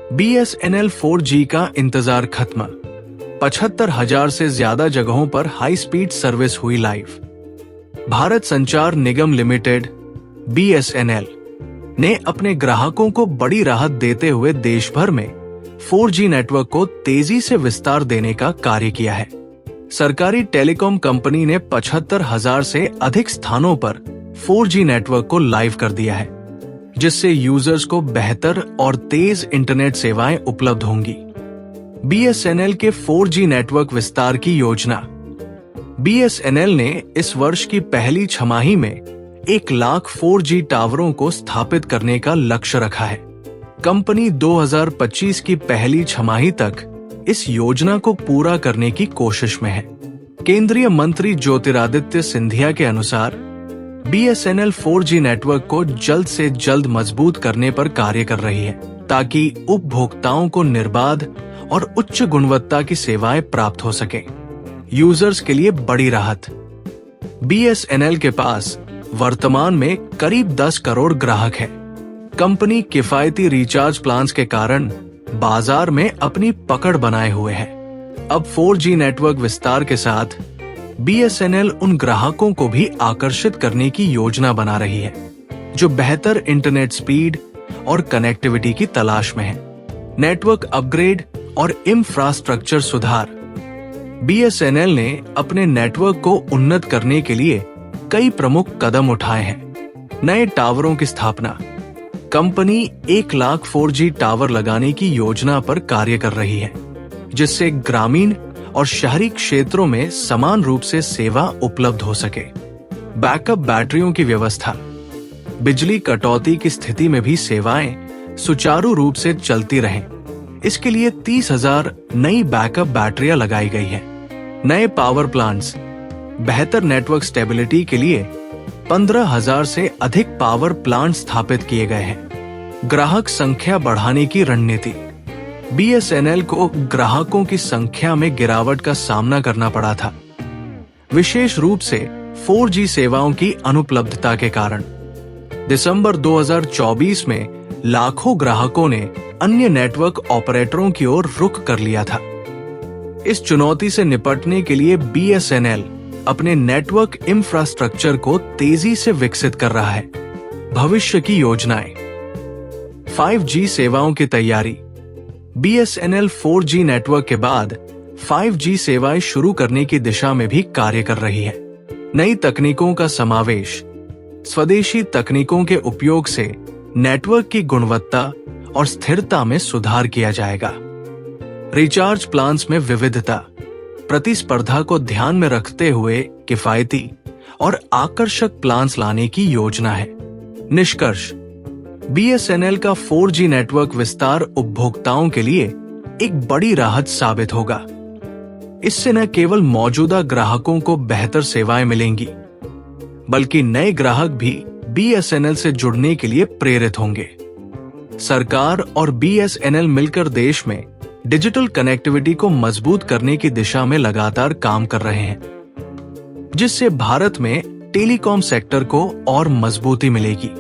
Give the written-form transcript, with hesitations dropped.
BSNL 4G का इंतजार खत्म। 75,000 से ज्यादा जगहों पर हाई स्पीड सर्विस हुई लाइव। भारत संचार निगम लिमिटेड BSNL ने अपने ग्राहकों को बड़ी राहत देते हुए देश भर में 4G नेटवर्क को तेजी से विस्तार देने का कार्य किया है। सरकारी टेलीकॉम कंपनी ने 75,000 से अधिक स्थानों पर 4G नेटवर्क को लाइव कर दिया है, जिससे यूजर्स को बेहतर और तेज इंटरनेट सेवाएं उपलब्ध होंगी। BSNL के 4G नेटवर्क विस्तार की योजना। BSNL ने इस वर्ष की पहली छमाही में 1 लाख 4G टावरों को स्थापित करने का लक्ष्य रखा है। कंपनी 2025 की पहली छमाही तक इस योजना को पूरा करने की कोशिश में है। केंद्रीय मंत्री ज्योतिरादित्य सिंधिया के अनुसार BSNL 4G नेटवर्क को जल्द से जल्द मजबूत करने पर कार्य कर रही है, ताकि उपभोक्ताओं को निर्बाध और उच्च गुणवत्ता की सेवाएं प्राप्त हो सके। यूजर्स के लिए बड़ी राहत। BSNL के पास वर्तमान में करीब 10 करोड़ ग्राहक हैं। कंपनी किफायती रिचार्ज प्लान्स के कारण बाजार में अपनी पकड़ बनाए हुए है। अब 4G नेटवर्क विस्तार के साथ BSNL उन ग्राहकों को भी आकर्षित करने की योजना बना रही है, जो बेहतर इंटरनेट स्पीड और कनेक्टिविटी की तलाश में है। नेटवर्क अपग्रेड और इंफ्रास्ट्रक्चर सुधार। BSNL ने अपने नेटवर्क को उन्नत करने के लिए कई प्रमुख कदम उठाए हैं। नए टावरों की स्थापना। कंपनी 1 लाख 4G टावर लगाने की योजना पर कार्य कर रही है, जिससे ग्रामीण और शहरी क्षेत्रों में समान रूप से सेवा उपलब्ध हो सके। बैकअप बैटरियों की व्यवस्था। बिजली कटौती की स्थिति में भी सेवाएं सुचारू रूप से चलती रहें, इसके लिए 30,000 नई बैकअप बैटरियां लगाई गई है। नए पावर प्लांट्स। बेहतर नेटवर्क स्टेबिलिटी के लिए 15,000 से अधिक पावर प्लांट स्थापित किए गए हैं। ग्राहक संख्या बढ़ाने की रणनीति। BSNL को ग्राहकों की संख्या में गिरावट का सामना करना पड़ा था, विशेष रूप से 4G सेवाओं की अनुपलब्धता के कारण। दिसंबर 2024 में लाखों ग्राहकों ने अन्य नेटवर्क ऑपरेटरों की ओर रुख कर लिया था। इस चुनौती से निपटने के लिए BSNL अपने नेटवर्क इंफ्रास्ट्रक्चर को तेजी से विकसित कर रहा है। भविष्य की योजनाएं। 5G सेवाओं की तैयारी। BSNL 4G नेटवर्क के बाद 5G सेवाएं शुरू करने की दिशा में भी कार्य कर रही है। नई तकनीकों का समावेश। स्वदेशी तकनीकों के उपयोग से नेटवर्क की गुणवत्ता और स्थिरता में सुधार किया जाएगा। रिचार्ज प्लान्स में विविधता। प्रतिस्पर्धा को ध्यान में रखते हुए किफायती और आकर्षक प्लान्स लाने की योजना है। निष्कर्ष। BSNL का 4G नेटवर्क विस्तार उपभोक्ताओं के लिए एक बड़ी राहत साबित होगा। इससे न केवल मौजूदा ग्राहकों को बेहतर सेवाएं मिलेंगी, बल्कि नए ग्राहक भी BSNL से जुड़ने के लिए प्रेरित होंगे। सरकार और BSNL मिलकर देश में डिजिटल कनेक्टिविटी को मजबूत करने की दिशा में लगातार काम कर रहे हैं, जिससे भारत में टेलीकॉम सेक्टर को और मजबूती मिलेगी।